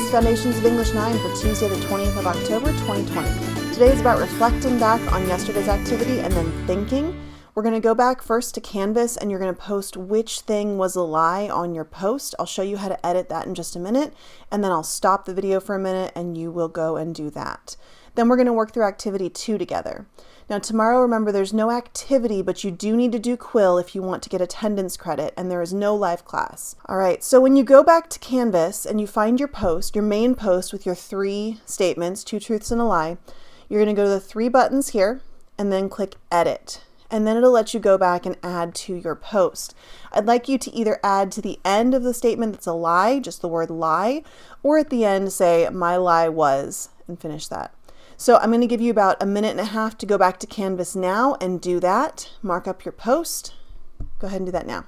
is Foundations of English 9 for Tuesday the 20th of October 2020. Today is about reflecting back on yesterday's activity and then thinking. We're going to go back first to Canvas and you're going to post which thing was a lie on your post. I'll show you how to edit that in just a minute, and then I'll stop the video for a minute and you will go and do that. Then we're going to work through activity 2 together. Now tomorrow, remember, there's no activity, but you do need to do Quill if you want to get attendance credit, and there is no live class. All right, so when you go back to Canvas and you find your post, your main post with your 3 statements, 2 truths and a lie, you're going to go to the 3 buttons here and then click Edit. And then it'll let you go back and add to your post. I'd like you to either add to the end of the statement that's a lie, just the word lie, or at the end say, my lie was, and finish that. So I'm going to give you about 1.5 minutes to go back to Canvas now and do that. Mark up your post. Go ahead and do that now.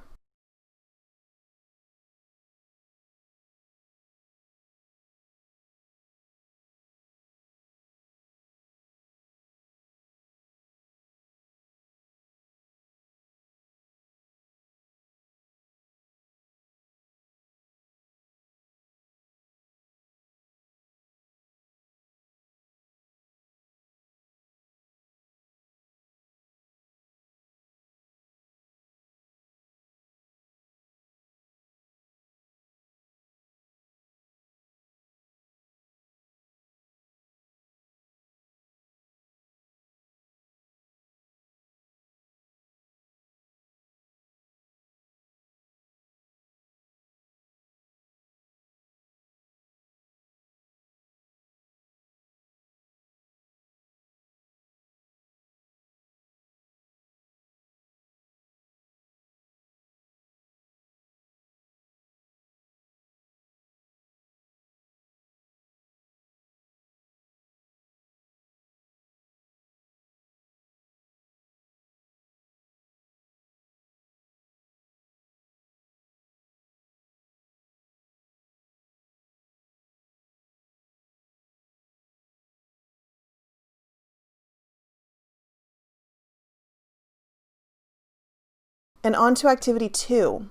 And on to activity 2.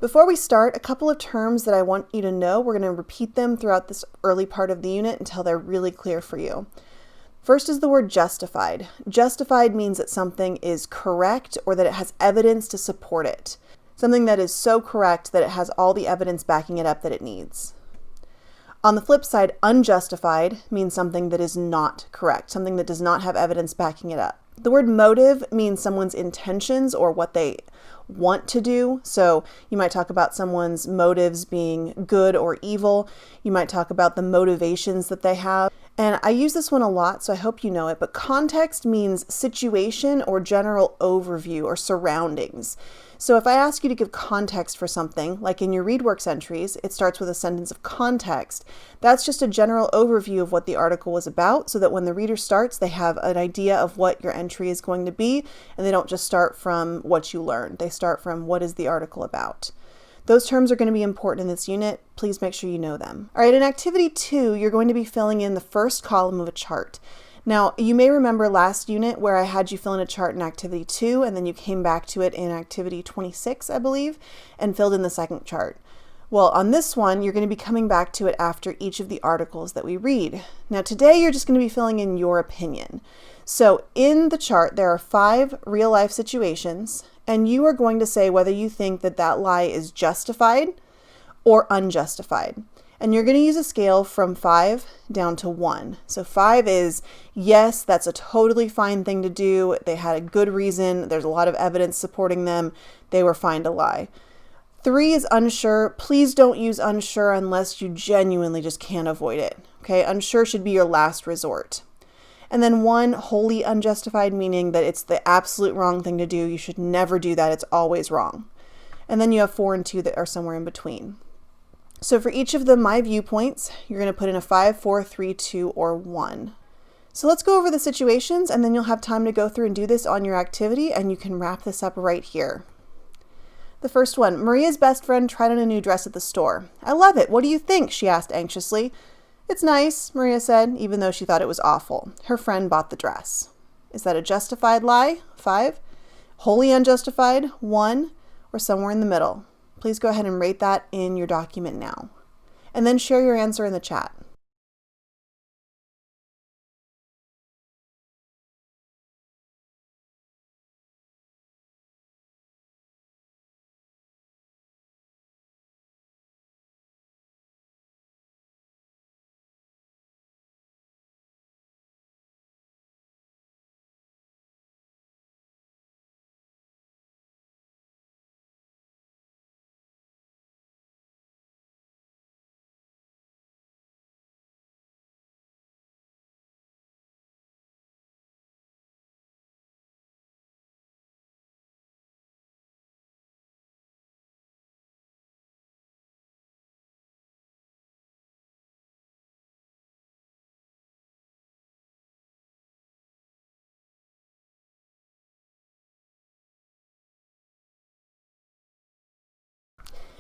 Before we start, a couple of terms that I want you to know. We're going to repeat them throughout this early part of the unit until they're really clear for you. First is the word justified. Justified means that something is correct or that it has evidence to support it. Something that is so correct that it has all the evidence backing it up that it needs. On the flip side, unjustified means something that is not correct, something that does not have evidence backing it up. The word motive means someone's intentions or what they want to do. So you might talk about someone's motives being good or evil. You might talk about the motivations that they have. And I use this one a lot, so I hope you know it, but context means situation or general overview or surroundings. So if I ask you to give context for something, like in your ReadWorks entries, it starts with a sentence of context. That's just a general overview of what the article was about, so that when the reader starts, they have an idea of what your entry is going to be, and they don't just start from what you learned. They start from what is the article about. Those terms are going to be important in this unit. Please make sure you know them. All right, in activity 2, you're going to be filling in the first column of a chart. Now, you may remember last unit where I had you fill in a chart in activity 2, and then you came back to it in activity 26, I believe, and filled in the second chart. Well, on this one, you're going to be coming back to it after each of the articles that we read. Now, today you're just going to be filling in your opinion. So in the chart, there are 5 real-life situations, and you are going to say whether you think that that lie is justified or unjustified. And you're going to use a scale from 5 down to 1. So 5 is, yes, that's a totally fine thing to do. They had a good reason. There's a lot of evidence supporting them. They were fine to lie. 3 is unsure. Please don't use unsure unless you genuinely just can't avoid it. Okay, unsure should be your last resort. And then 1, wholly unjustified, meaning that it's the absolute wrong thing to do. You should never do that. It's always wrong. And then you have 4 and 2 that are somewhere in between. So for each of the my viewpoints, you're going to put in a 5, 4, 3, 2, or 1. So let's go over the situations, and then you'll have time to go through and do this on your activity, and you can wrap this up right here. The first one, Maria's best friend tried on a new dress at the store. I love it. What do you think? She asked anxiously. It's nice, Maria said, even though she thought it was awful. Her friend bought the dress. Is that a justified lie? 5. Wholly unjustified? 1. Or somewhere in the middle? Please go ahead and rate that in your document now. and then share your answer in the chat.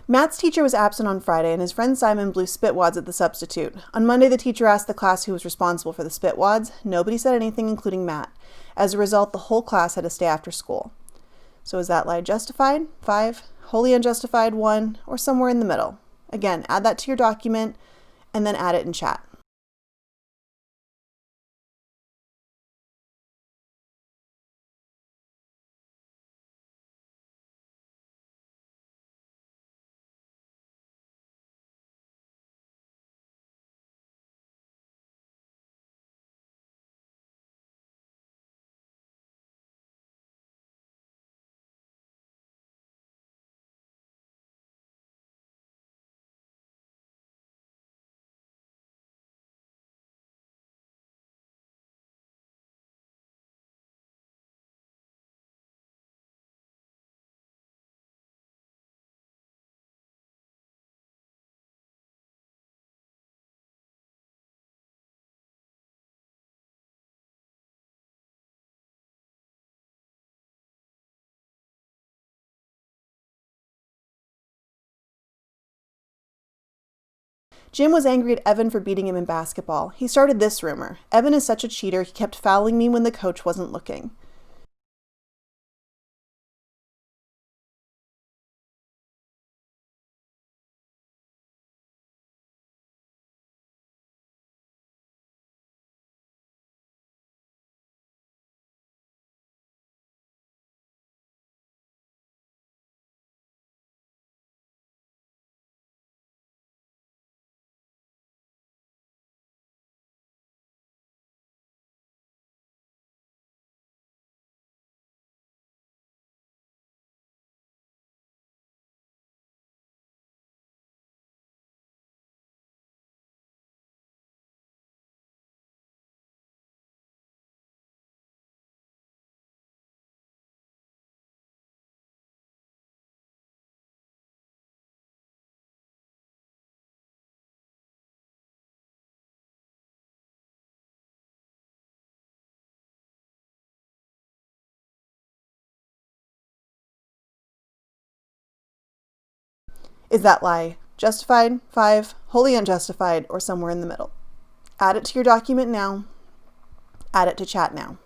Matt's teacher was absent on Friday, and his friend Simon blew spitwads at the substitute. On Monday, the teacher asked the class who was responsible for the spitwads. Nobody said anything, including Matt. As a result, the whole class had to stay after school. So is that lie justified? 5. Wholly unjustified? 1. Or somewhere in the middle? Again, add that to your document, and then add it in chat. Jim was angry at Evan for beating him in basketball. He started this rumor. Evan is such a cheater, he kept fouling me when the coach wasn't looking. Is that lie justified? 5. Wholly unjustified? Or somewhere in the middle? Add it to your document now. Add it to chat now.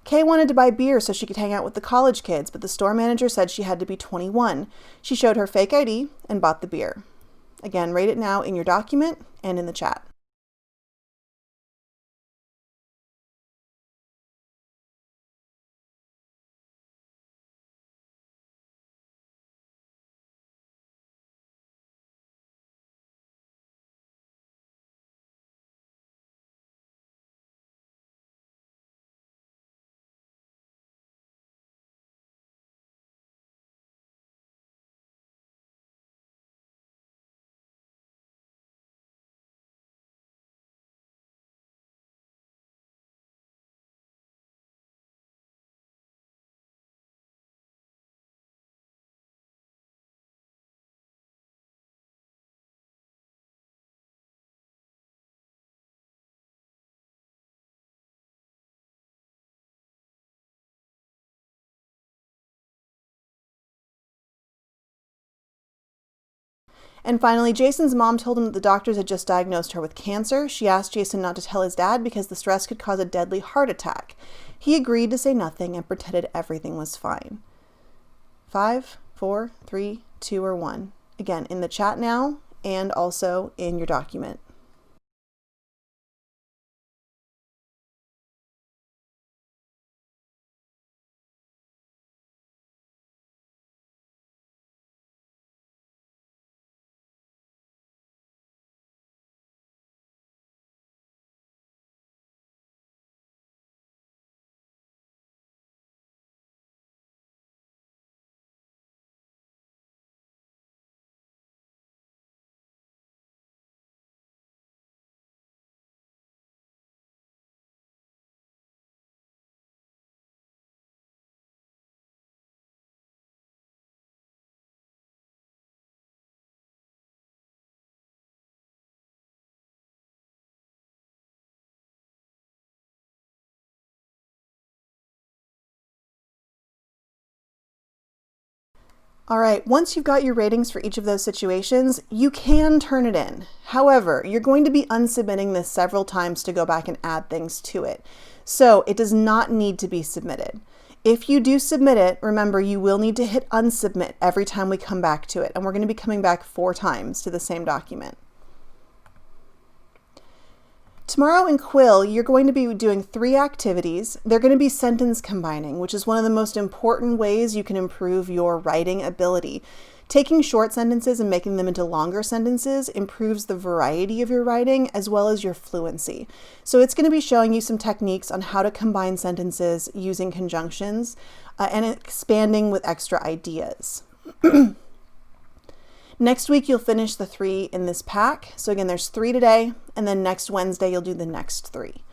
Kay wanted to buy beer so she could hang out with the college kids, but the store manager said she had to be 21. She showed her fake ID and bought the beer. Again, rate it now in your document and in the chat. And finally, Jason's mom told him that the doctors had just diagnosed her with cancer. She asked Jason not to tell his dad because the stress could cause a deadly heart attack. He agreed to say nothing and pretended everything was fine. 5, 4, 3, 2, or 1. Again, in the chat now and also in your document. All right, once you've got your ratings for each of those situations, you can turn it in. However, you're going to be unsubmitting this several times to go back and add things to it. So it does not need to be submitted. If you do submit it, remember you will need to hit unsubmit every time we come back to it. And we're going to be coming back 4 times to the same document. Tomorrow in Quill, you're going to be doing 3 activities. They're going to be sentence combining, which is one of the most important ways you can improve your writing ability. Taking short sentences and making them into longer sentences improves the variety of your writing as well as your fluency. So it's going to be showing you some techniques on how to combine sentences using conjunctions and expanding with extra ideas. Next week, you'll finish the 3 in this pack. So again, there's 3 today, and then next Wednesday, you'll do the next 3.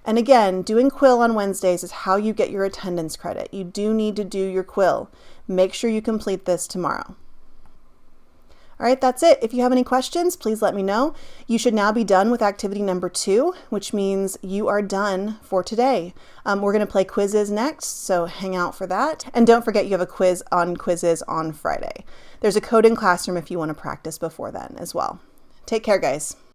And again, doing Quill on Wednesdays is how you get your attendance credit. You do need to do your Quill. Make sure you complete this tomorrow. All right, that's it. If you have any questions, please let me know. You should now be done with activity number 2, which means you are done for today. We're going to play quizzes next, so hang out for that. And don't forget you have a quiz on quizzes on Friday. There's a coding classroom if you want to practice before then as well. Take care, guys.